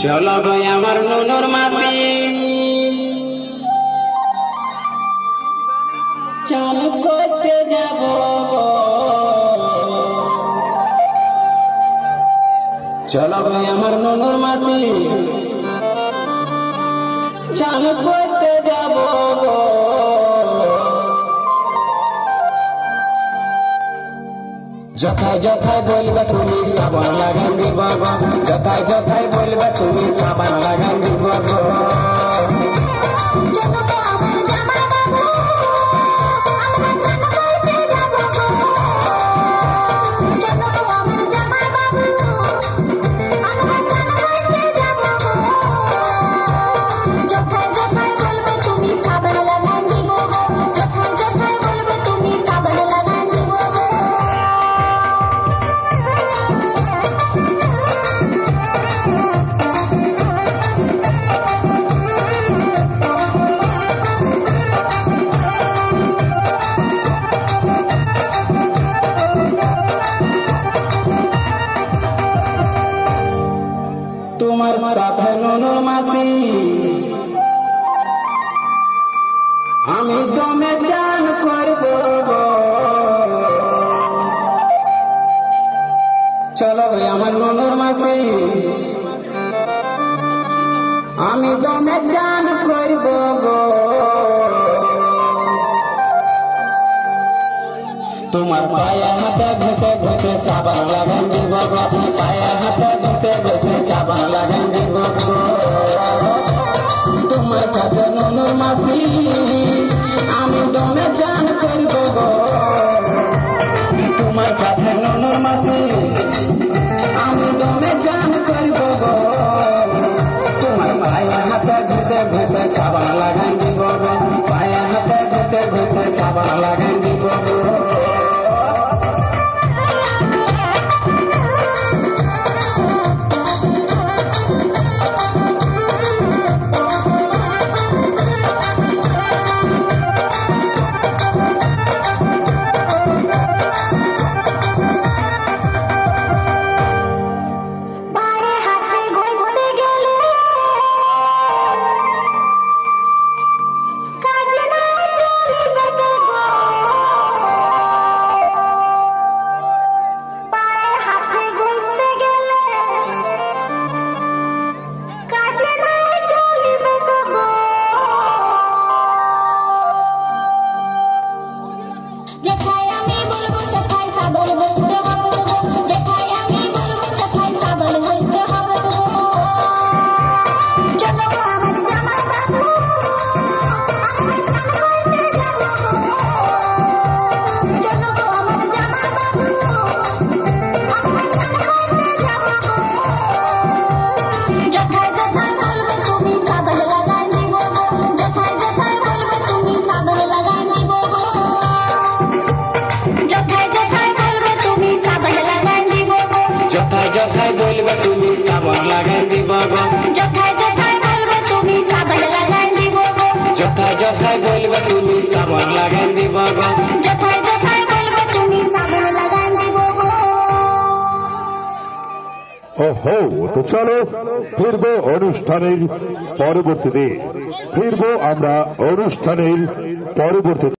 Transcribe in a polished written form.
চলো গো আমার নুনুর মাসি, চান করতে যাব। চলো গো আমার নুনুর মাসি, চান করতে যাব। যথায় যথায় বলবে তুমি সাবান লাগাই দিব, যথায় যথায় বলবে তুমি সাবান লাগাই দিব। তোমার সাথে নুনুর মাসি আমি দমে চান করব। চলো ভাই আমার নুনুর মাসি, আমি দমে চান করব। তোমার পায়ে হাতে ঘষে ঘষে সাবান লাগাই দিব, পায়ে হাতে ঘষে ঘষে সাবান লাগাই দিব। তোমার সাথে নুনুর মাসি আমি দমে চান করব। তোমার সাথে নুনুর মাসি আমি দমে চান করব। তোমার পায়ে হাতে ঘষে ঘষে সাবান লাগাই দিব, পায়ে হাতে ঘষে ঘষে সাবান লাগাই দিব। যথায় যথায় বলবে তুমি সাবান লাগাই দিব, যথায় যথায় বলবে তুমি সাবান লাগাই দিব, যথায় যথায় বলবে তুমি সাবান লাগাই দিব, যথায় যথায় বলবে তুমি সাবান লাগাই দিব। ওহো, তো চলো ফিরবো অনুষ্ঠানের পরবর্তীতে, ফিরবো আমরা অনুষ্ঠানের পরবর্তীতে।